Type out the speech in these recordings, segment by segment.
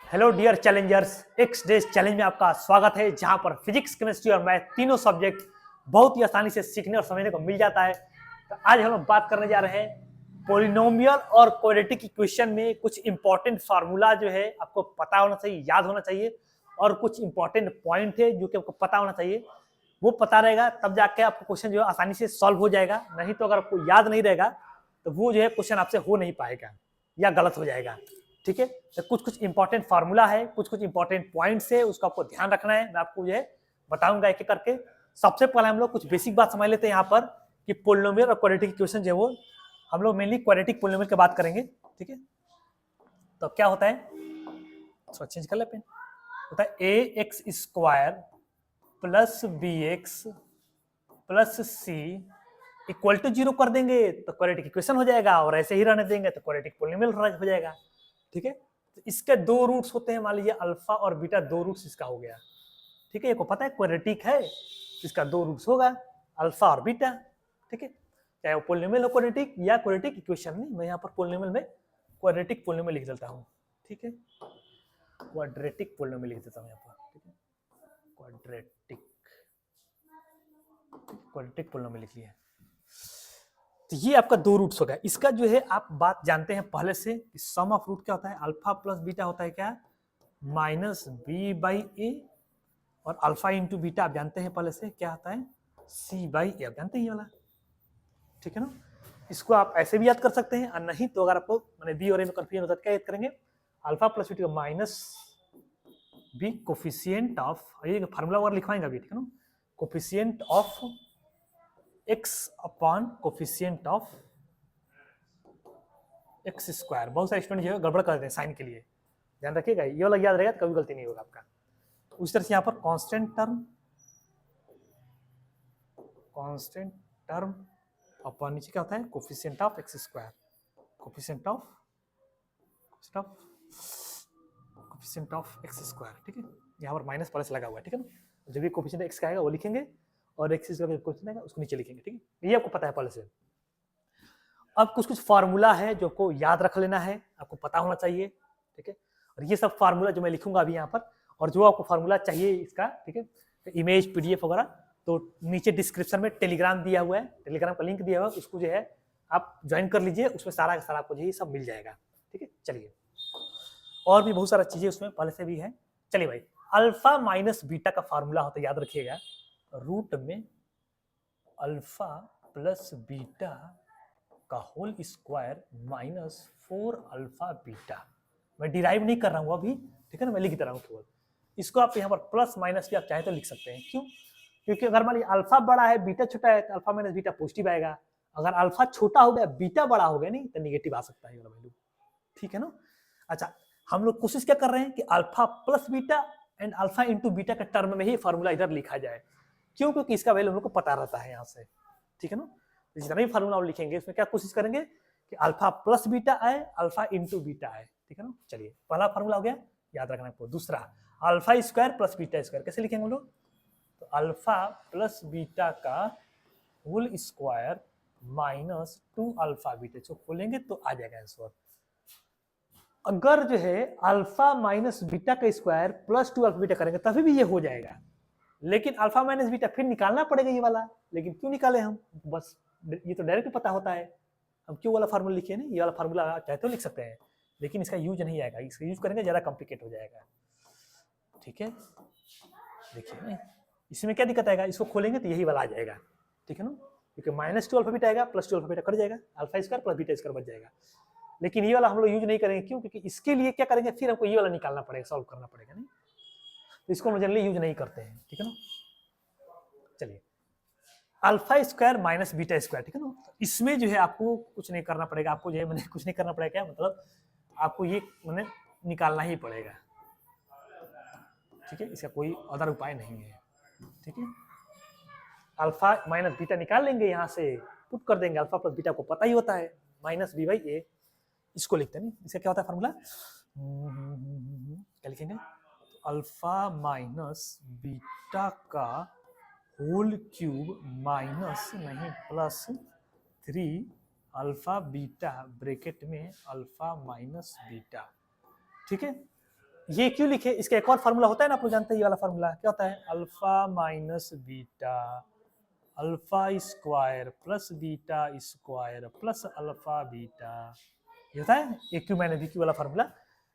Hello dear challengers, X days challenge में आपका स्वागत है, जहां पर फिजिक्स, केमिस्ट्री और मैथ तीनों सब्जेक्ट बहुत ही आसानी से सीखने और समझने को मिल जाता है। तो आज हम लोग बात करने जा रहे हैं पोलिनोमियल और क्वाड्रेटिक इक्वेशन में कुछ इंपॉर्टेंट फार्मूला जो है आपको पता होना चाहिए, याद होना चाहिए, और कुछ इंपॉर्टेंट पॉइंट है जो कि आपको पता होना चाहिए। वो पता रहेगा तब जाके आपको क्वेश्चन जो है आसानी से सॉल्व हो जाएगा, नहीं तो अगर आपको याद नहीं रहेगा तो वो जो है क्वेश्चन आपसे हो नहीं पाएगा या गलत हो जाएगा। ठीक है, तो कुछ कुछ इंपॉर्टेंट फार्मूला है, कुछ कुछ इंपॉर्टेंट पॉइंट्स है, उसका आपको ध्यान रखना है। मैं आपको जो है बताऊंगा एक एक करके। सबसे पहले हम लोग कुछ बेसिक बात समझ लेते हैं यहाँ पर कि पोलिनोमियल और क्वाड्रेटिक इक्वेशन जो है वो हम लोग मेनली क्वाड्रेटिक पोलिनोमियल की बात करेंगे। ठीक है, तो क्या होता है, तो चेंज कर ले पेन। होता है a x square plus b x plus c equal to 0 कर देंगे तो क्वाड्रेटिक इक्वेशन हो जाएगा, और ऐसे ही रहने देंगे तो क्वाड्रेटिक पोलिनोमियल हो जाएगा। ठीक है, तो इसके दो रूट्स होते हैं, मान लीजिए अल्फा और बीटा, दो रूट्स इसका हो गया। ठीक है, ये को पता है क्वाड्रेटिक है, इसका दो रूट्स होगा अल्फा और बीटा। ठीक है, चाहे वो पोलिनोमियल हो क्वाड्रेटिक या क्वाड्रेटिक इक्वेशन नहीं, मैं यहाँ पर पोलिनोमियल में क्वाड्रेटिक पोलिनोमियल लिख देता हूँ। ठीक है, क्वाड्रेटिक पोलिनोमियल लिख देता हूँ यहाँ पर। ठीक है, क्वाड्रेटिक क्वाड्रेटिक पोलिनोमियल लिख लिया। तो ये आपका दो रूट्स हो गया। इसका जो है आप बात जानते हैं पहले से कि सम ऑफ रूट क्या होता है, अल्फा प्लस बीटा होता है क्या, माइनस बी बाई ए, और अल्फा इंटू बीटा आप जानते हैं पहले से क्या होता है, सी बाई ए, आप जानते हैं ये वाला। ठीक है ना, इसको आप ऐसे भी याद कर सकते हैं, और नहीं तो अगर आपको मैंने बी और ए में कंफ्यूजन होता है क्या याद करेंगे, alpha plus beta minus B coefficient of, ये फार्मूला वगैरह लिखवाएंगे अभी। ठीक है ना, coefficient of x upon coefficient of x square. बहुत सारे स्टूडेंट जो है गड़बड़ कर देते हैं साइन के लिए, ध्यान रखिएगा, ये वाला याद रहेगा तो कभी गलती नहीं होगा आपका। उस तरह से यहाँ पर कांस्टेंट टर्म अपॉन नीचे क्या होता है, coefficient of x square, coefficient of x square. ठीक है, यहाँ पर माइनस प्लस लगा हुआ है। ठीक है ना, जब भी कोफिशिएंट एक्स का आएगा वो लिखेंगे, और एक्स स्क्वायर कोफिशिएंट आएगा उसको नीचे लिखेंगे। ठीक है, ये आपको पता है पहले से। अब कुछ कुछ फार्मूला है जो को याद रख लेना है, आपको पता होना चाहिए। ठीक है, और ये सब फार्मूला जो मैं लिखूंगा अभी यहाँ पर, और जो आपको फार्मूला चाहिए इसका, ठीक है, इमेज पीडीएफ वगैरह, तो नीचे डिस्क्रिप्शन में टेलीग्राम दिया हुआ है, टेलीग्राम का लिंक दिया हुआ है, उसको जो है आप ज्वाइन कर लीजिए, उसमें सारा सारा आपको जो है सब मिल जाएगा। ठीक है, चलिए, और भी बहुत सारा चीजें उसमें पहले से भी है। चलिए भाई, अल्फा माइनस बीटा का फार्मूला होता है, याद रखिएगा, रूट में अल्फा प्लस बीटा का whole square minus 4 alpha beta. मैं डिराइव नहीं कर रहा हूँ अभी, ठीक है ना, मैं लिख दे रहा हूँ केवल। इसको आप यहाँ पर प्लस माइनस भी आप चाहे तो लिख सकते हैं। क्यों? क्योंकि अगर मान लीजिए अल्फा बड़ा है बीटा छोटा है तो अल्फा माइनस बीटा पॉजिटिव आएगा, अगर अल्फा छोटा हो गया बीटा बड़ा हो गया नहीं तो निगेटिव आ सकता है वैल्यू। ठीक है ना। अच्छा, हम लोग कोशिश क्या कर रहे हैं कि alpha plus beta and alpha into beta के टर्म में ही फॉर्मूला इधर लिखा जाए। क्यों? क्योंकि इसका वैल्यू हम लोग को पता रहता है यहाँ से। ठीक है ना, जितना भी फार्मूला लिखेंगे उसमें क्या कोशिश करेंगे कि अल्फा प्लस बीटा आए, अल्फा इंटू बीटा आए। ठीक है ना, चलिए, पहला फार्मूला हो गया, याद रखना आपको। दूसरा, alpha square plus beta square कैसे लिखेंगे हम लोग, तो अल्फा प्लस बीटा का whole square minus 2 alpha beta, इसको खोलेंगे तो आ जाएगा आंसर। अगर जो है अल्फा माइनस बीटा का स्क्वायर प्लस 2 अल्फा बीटा करेंगे तभी भी ये हो जाएगा, लेकिन अल्फा माइनस बीटा फिर निकालना पड़ेगा ये वाला। लेकिन क्यों निकाले हम, बस ये तो डायरेक्ट पता होता है, हम क्यों वाला फार्मूला लिखे ना, ये वाला फार्मूला चाहे तो लिख सकते हैं, लेकिन इसका यूज नहीं आएगा, इसका यूज करेंगे ज्यादा कॉम्प्लिकेट हो जाएगा। ठीक है, देखिए इसमें क्या दिक्कत आएगा, इसको खोलेंगे तो यही वाला आ जाएगा। ठीक है ना, क्योंकि माइनस 2 अल्फा बीटा आएगा, प्लस 2 अल्फा बीटा कट जाएगा, alpha square plus beta square बच जाएगा। लेकिन ये वाला हम लोग यूज नहीं करेंगे, क्यों? क्योंकि इसके लिए क्या करेंगे, फिर हमको ये वाला निकालना पड़ेगा, सॉल्व करना पड़ेगा, नहीं तो इसको हम जनरली यूज नहीं करते हैं। ठीक है ना, चलिए, alpha square minus beta square. ठीक है ना, इसमें जो है आपको कुछ नहीं करना पड़ेगा, आपको जो है मैंने कुछ नहीं करना पड़ेगा, क्या मतलब आपको ये मैंने निकालना ही पड़ेगा। ठीक है, इसका कोई अदर उपाय नहीं है। ठीक है, अल्फा माइनस बीटा निकाल लेंगे, यहाँ से पुट कर देंगे, अल्फा प्लस बीटा को पता ही होता है, माइनस बी बाई ए, इसको लिखते हैं। इसका क्या होता है फार्मूला, क्या लिखेंगे, अल्फा माइनस बीटा का होल क्यूब माइनस नहीं प्लस 3 अल्फा बीटा ब्रैकेट में अल्फा माइनस बीटा। ठीक है, ये क्यों लिखे, इसका एक और फार्मूला होता है ना, आप लोग जानते हैं ये वाला फार्मूला क्या होता है, alpha minus beta alpha square plus beta square plus alpha beta, ये होता है ए क्यू माइनस बी क्यू वाला फार्मूला।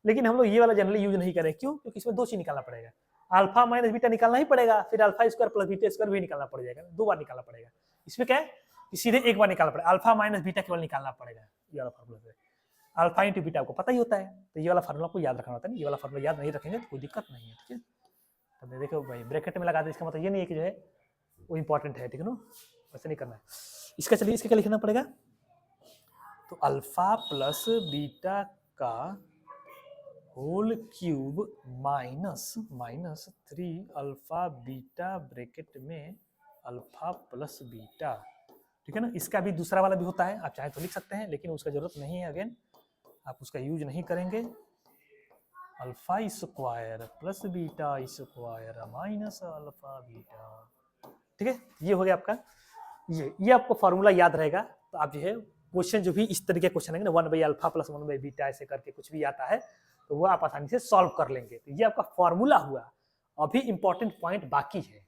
लेकिन हम लोग ये वाला जनरली यूज नहीं करें, क्यों, क्योंकि इसमें दो चीज निकालना पड़ेगा, अल्फा माइनस बीटा निकालना ही पड़ेगा, फिर alpha square plus beta square भी निकालना पड़ जाएगा, दो बार निकालना पड़ेगा। इसमें क्या है कि सीधे एक बार निकालना पड़ेगा, अल्फा माइनस बीटा केवल निकालना पड़ेगा, ये वाला फार्मूला से अल्फा इंटू बीटा आपको पता ही होता है, तो ये वाला फार्मूला आपको याद रखना होता है। ये वाला फार्मूला याद नहीं रखेंगे तो कोई दिक्कत नहीं है, ठीक है। तो देखो भाई ब्रैकेट में लगा दे, इसका मतलब ये नहीं है कि जो है वो इंपॉर्टेंट है, ठीक है ना, वैसे नहीं करना है इसका। चलिए इसका क्या लिखना पड़ेगा, तो अल्फा प्लस बीटा का whole cube minus 3 alpha beta bracket में अल्फा प्लस बीटा, ठीक है ना। इसका भी दूसरा वाला भी होता है, आप चाहे तो लिख सकते हैं, लेकिन उसका जरूरत नहीं है, अगेन आप उसका यूज नहीं करेंगे। Alpha square plus beta square minus alpha beta, ठीक है। ये हो गया आपका, ये आपको फॉर्मूला याद रहेगा, तो आप जो है क्वेश्चन जो भी इस तरीके के क्वेश्चन है ना 1 by alpha plus 1 by beta ऐसे करके कुछ भी आता है तो वो आप आसानी से सॉल्व कर लेंगे। तो ये आपका फॉर्मूला हुआ। अभी इंपॉर्टेंट पॉइंट बाकी है,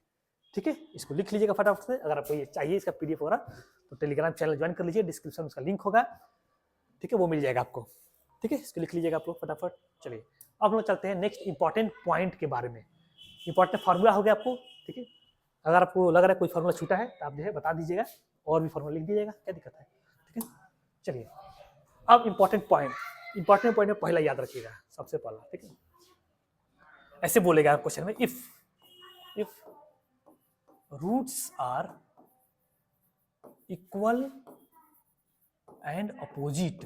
ठीक है, इसको लिख लीजिएगा फटाफट से। अगर आपको ये चाहिए इसका पीडीएफ वगैरह तो टेलीग्राम चैनल ज्वाइन कर लीजिए, डिस्क्रिप्शन में उसका लिंक होगा, ठीक है, वो मिल जाएगा आपको, ठीक है। इसको लिख लीजिएगा आप लोग फटाफट। चलिए अब हम लोग चलते हैं नेक्स्ट इंपॉर्टेंट पॉइंट के बारे में। इंपॉर्टेंट फार्मूला हो गया आपको, ठीक है। अगर आपको लग रहा है कोई फार्मूला छूटा है तो आप जो है बता दीजिएगा, और भी फार्मूला लिख दीजिएगा, क्या दिक्कत है, ठीक है। चलिए अब इंपॉर्टेंट पॉइंट में पहला याद रखिएगा, सबसे पहला, ठीक है। ऐसे बोलेगा क्वेश्चन में, if roots are equal and opposite,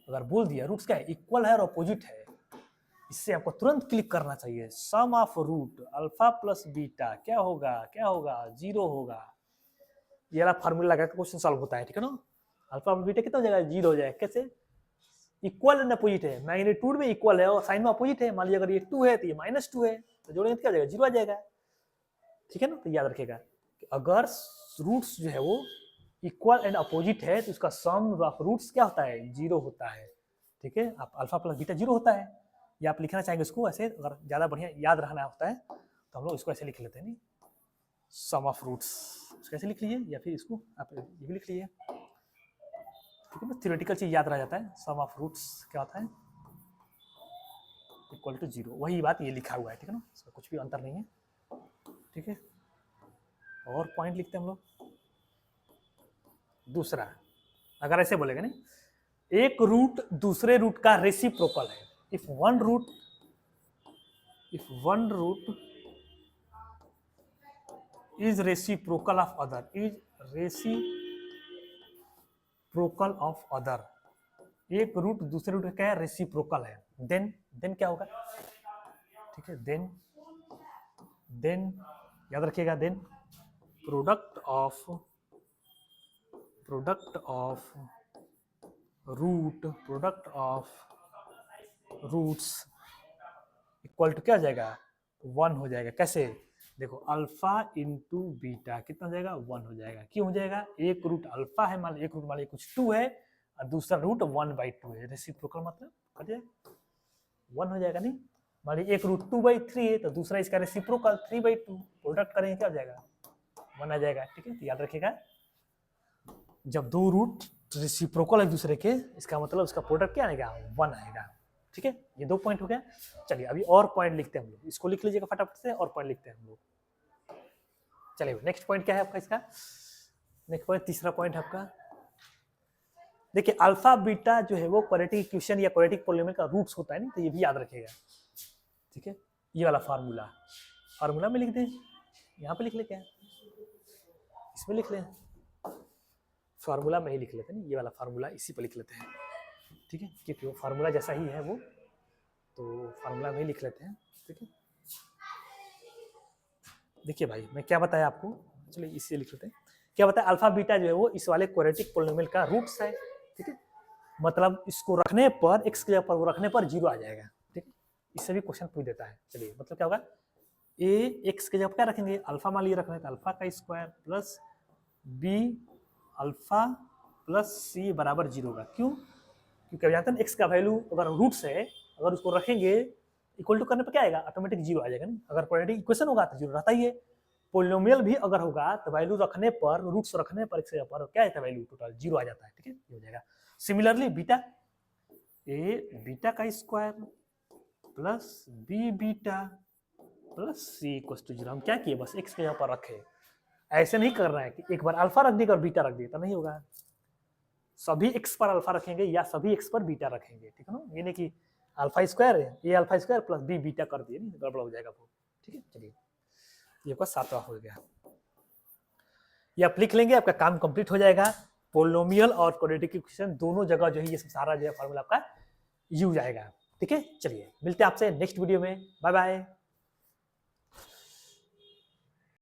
अगर बोल दिया रूट्स क्या है, इक्वल है और अपोजिट है, इससे आपको तुरंत क्लिक करना चाहिए। Sum of root alpha plus beta क्या होगा, 0 होगा। ये वाला फार्मूला लगा के क्वेश्चन सॉल्व होता है, ठीक है ना। अल्फा प्लस बीटा कितना हो जाएगा, 0 हो जाएगा। कैसे, इक्वल एंड अपोजिट है, मैग्नीट्यूड में इक्वल है और साइन में अपोजिट है। मान लीजिए अगर ये 2 है तो ये -2 है, तो जोड़ेंगे तो क्या हो जाएगा, 0 आ जाएगा, ठीक है ना। तो याद रखिएगा कि अगर रूट्स जो है वो इक्वल एंड अपोजिट है तो उसका सम ऑफ रूट्स क्या होता है, 0 होता है, ठीक है। आप अल्फा प्लस बीटा 0 होता है, या आप लिखना चाहेंगे उसको ऐसे, अगर ज़्यादा बढ़िया याद रखना होता है तो हम लोग इसको ऐसे लिख लेते हैं, नहीं सम ऑफ रूट्स, इसको ऐसे लिख लीजिए, या फिर इसको आप ये भी लिख लीजिए, ठीक है ना। थ्योरेटिकल चीज याद रह जाता है। सम ऑफ रूट्स क्या होता है, इक्वल टू 0, वही बात ये लिखा हुआ है, ठीक है ना, इसका कुछ भी अंतर नहीं है, ठीक है। और पॉइंट लिखते हैं हम लोग। दूसरा, अगर ऐसे बोलेगा नहीं, एक रूट दूसरे रूट का रेसिप्रोकल है, if one root is reciprocal of other, एक रूट दूसरे रूट का क्या है, रेसिप्रोकल है, देन क्या होगा, ठीक है। देन याद रखिएगा, then product of roots equal to क्या हो जाएगा, 1 हो जाएगा। कैसे, देखो अल्फा इंटू बीटा कितना हो जाएगा, 1 हो जाएगा। क्यों हो जाएगा, एक रूट अल्फा है, मान एक रूट मान कुछ 2 है और दूसरा रूट 1/2 है, रेसिप्रोकल मतलब कट जाएगा 1 हो जाएगा। नहीं, मान लीजिए एक रूट 2/3 है तो दूसरा इसका रेसिप्रोकल 3/2, प्रोडक्ट करेंगे क्या हो जाएगा, 1 आ जाएगा, ठीक है। तो याद रखिएगा जब दो रूट रेसिप्रोकल एक दूसरे के, इसका मतलब उसका प्रोडक्ट क्या आएगा, 1 आएगा, ठीक है। ये 2 पॉइंट हो गया। चलिए अभी और पॉइंट लिखते हैं हम लोग, इसको लिख लीजिएगा फटाफट से, और पॉइंट लिखते हैं हम लोग। चलिए नेक्स्ट पॉइंट क्या है आपका, इसका नेक्स्ट पॉइंट तीसरा पॉइंट है आपका। देखिए अल्फा बीटा जो है वो क्वाड्रेटिक इक्वेशन या क्वाड्रेटिक पॉलिनोमियल का रूट्स होता है ना, तो ये भी याद रखिएगा, ठीक है। ये वाला फार्मूला में लिख दें, यहाँ पे लिख ले, क्या इसमें लिख लें, फार्मूला में ही लिख लेते हैं, ये वाला फार्मूला इसी पर लिख लेते हैं, ठीक है, क्योंकि वो फार्मूला जैसा ही है वो, तो फार्मूला में ही लिख लेते हैं, ठीक है। देखिए भाई मैं क्या बताया आपको, चलिए इसे लिख लेते हैं। क्या बताया, अल्फा बीटा जो है वो इस वाले क्वाड्रेटिक पॉलिनोमियल का रूट्स है, ठीक है। मतलब इसको रखने पर, एक्स की जगह पर वो रखने पर 0 आ जाएगा, ठीक है। इससे भी क्वेश्चन पूछ देता है। चलिए मतलब क्या होगा, ए एक्स की जगह क्या रखेंगे, अल्फा मान लीजिए रखना है तो अल्फा का square plus b alpha plus c बराबर 0 होगा। क्यों, क्योंकि अब जानते हैं एक्स का वैल्यू अगर रूट्स है, अगर उसको रखेंगे इक्वल टू करने पर क्या आएगा, ऑटोमेटिक जीरो आ जाएगा ना। अगर क्वाड्रेटिक इक्वेशन होगा तो जीरो रहता ही है। पोलिनोमियल भी अगर होगा तो वैल्यू रखने पर, रूट्स रखने पर एक पर क्या आता है वैल्यू टोटल जीरो आ जाता है, ठीक है, ये हो जाएगा। सिमिलरली बीटा, ए बीटा का square plus b beta plus c equal to zero. हम क्या किए, बस एक्स के यहाँ पर रखे। ऐसे नहीं कर रहा है कि एक बार अल्फा रख देगा और बीटा रख देगा, नहीं होगा। सभी एक्स पर अल्फा रखेंगे या सभी एक्स पर बीटा रखेंगे, ठीक है ना। ये नहीं कि अल्फा स्क्वायर है, ये alpha square plus b beta कर दिए, नहीं गड़बड़ हो जाएगा वो, ठीक है। चलिए ये आपका 7वां हो गया, ये आप लिख लेंगे, आपका काम कंप्लीट हो जाएगा। पोलिनोमियल और क्वाड्रेटिक इक्वेशन दोनों जगह जो है ये सारा जो है फॉर्मूला आपका यूज आएगा, ठीक है। चलिए मिलते हैं आपसे नेक्स्ट वीडियो में, बाय बाय।